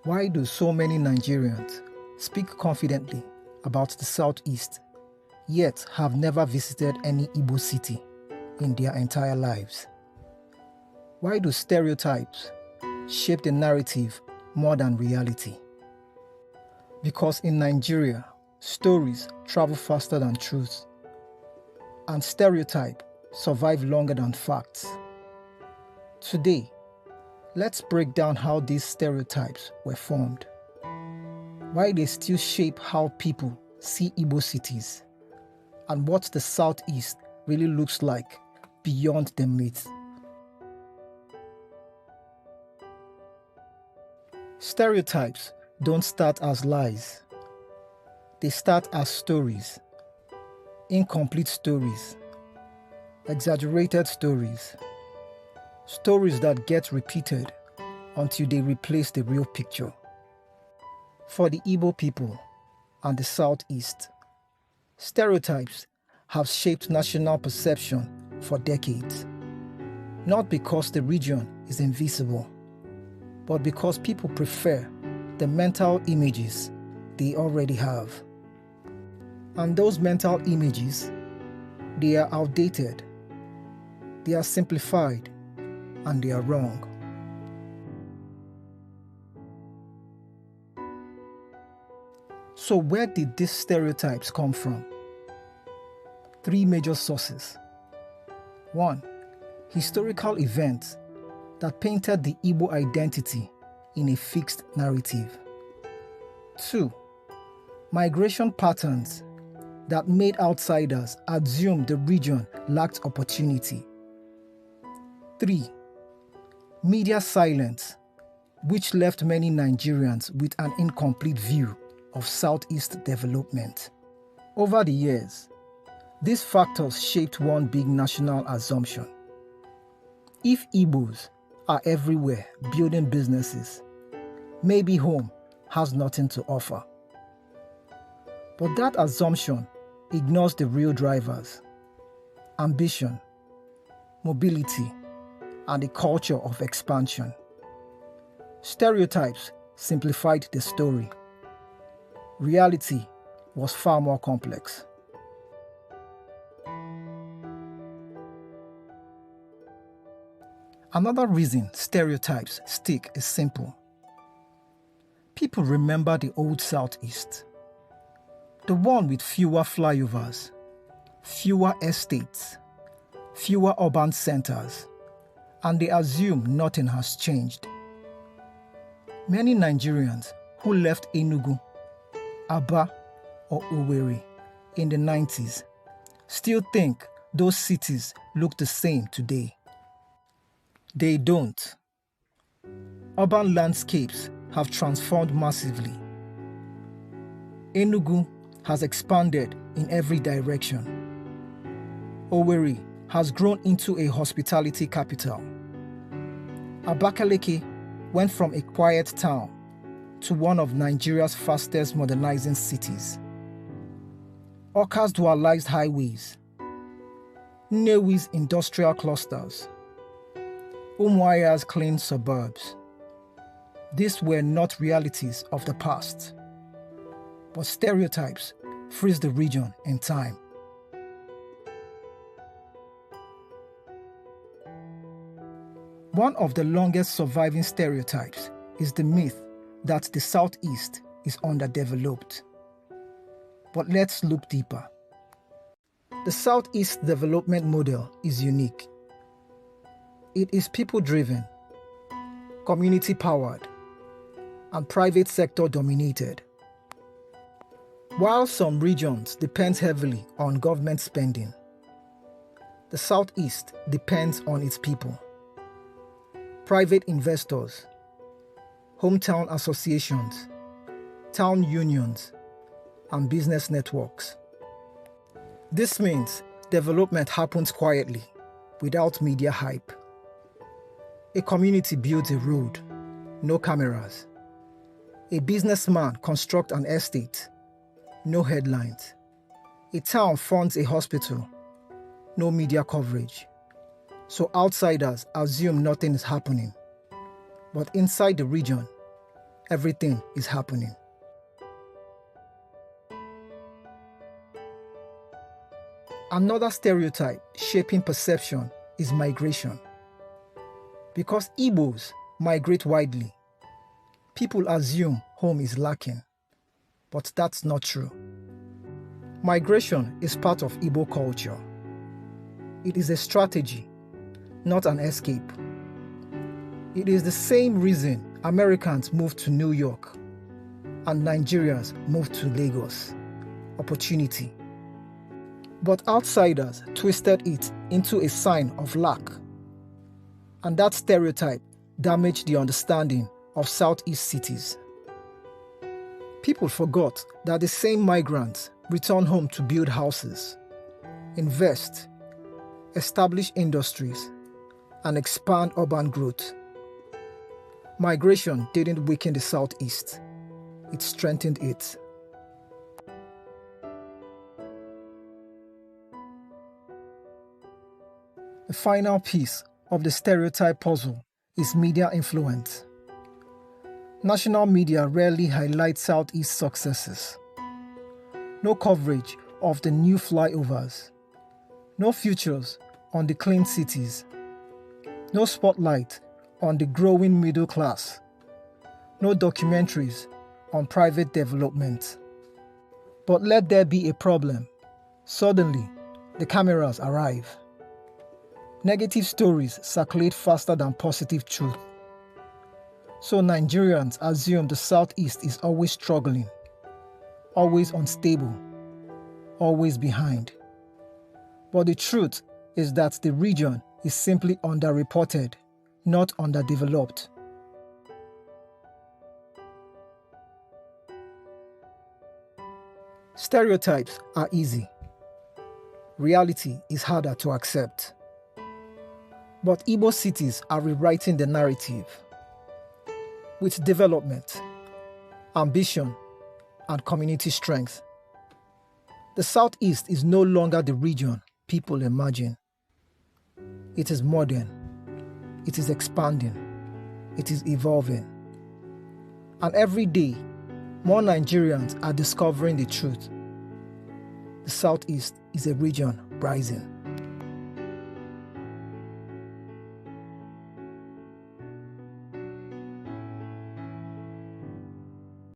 Why do so many Nigerians speak confidently about the Southeast, yet have never visited any Igbo city in their entire lives? Why do stereotypes shape the narrative more than reality? Because in Nigeria, stories travel faster than truth, and stereotypes survive longer than facts. Today, let's break down how these stereotypes were formed, why they still shape how people see Igbo cities, and what the Southeast really looks like beyond the myth. Stereotypes don't start as lies. They start as stories, incomplete stories, exaggerated stories, stories that get repeated until they replace the real picture. For the Igbo people and the Southeast, stereotypes have shaped national perception for decades, not because the region is invisible, but because people prefer the mental images they already have. And those mental images, they are outdated, they are simplified, and they are wrong. So where did these stereotypes come from? 3 major sources. 1. Historical events that painted the Igbo identity in a fixed narrative. 2. Migration patterns that made outsiders assume the region lacked opportunity. 3. Media silence, which left many Nigerians with an incomplete view of Southeast development. Over the years, these factors shaped one big national assumption. If Igbos are everywhere building businesses, maybe home has nothing to offer. But that assumption ignores the real drivers: ambition, mobility, and the culture of expansion. Stereotypes simplified the story. Reality was far more complex. Another reason stereotypes stick is simple. People remember the old Southeast, the one with fewer flyovers, fewer estates, fewer urban centers, and they assume nothing has changed. Many Nigerians who left Enugu, Aba, or Owerri in the 90s still think those cities look the same today. They don't. Urban landscapes have transformed massively. Enugu has expanded in every direction. Owerri has grown into a hospitality capital. Abakaliki went from a quiet town to one of Nigeria's fastest modernizing cities. Awka's dualized highways, Nnewi's industrial clusters, Umuaya's clean suburbs. These were not realities of the past, but stereotypes freeze the region in time. One of the longest surviving stereotypes is the myth that the Southeast is underdeveloped. But let's look deeper. The Southeast development model is unique. It is people-driven, community-powered, and private sector dominated. While some regions depend heavily on government spending, the Southeast depends on its people. Private investors, hometown associations, town unions, and business networks. This means development happens quietly, without media hype. A community builds a road, no cameras. A businessman constructs an estate, no headlines. A town funds a hospital, no media coverage. So outsiders assume nothing is happening. But inside the region, everything is happening. Another stereotype shaping perception is migration. Because Igbos migrate widely, people assume home is lacking, but that's not true. Migration is part of Igbo culture. It is a strategy, not an escape. It is the same reason Americans moved to New York and Nigerians moved to Lagos. Opportunity. But outsiders twisted it into a sign of lack. And that stereotype damaged the understanding of Southeast cities. People forgot that the same migrants return home to build houses, invest, establish industries, and expand urban growth. Migration didn't weaken the Southeast, it strengthened it. The final piece of the stereotype puzzle is media influence. National media rarely highlight Southeast successes. No coverage of the new flyovers. No features on the clean cities. No spotlight on the growing middle class. No documentaries on private development. But let there be a problem. Suddenly, the cameras arrive. Negative stories circulate faster than positive truth. So Nigerians assume the Southeast is always struggling, always unstable, always behind. But the truth is that the region is simply underreported, not underdeveloped. Stereotypes are easy. Reality is harder to accept. But Igbo cities are rewriting the narrative. With development, ambition, and community strength. The Southeast is no longer the region people imagine. It is modern. It is expanding. It is evolving. And every day, more Nigerians are discovering the truth. The Southeast is a region rising.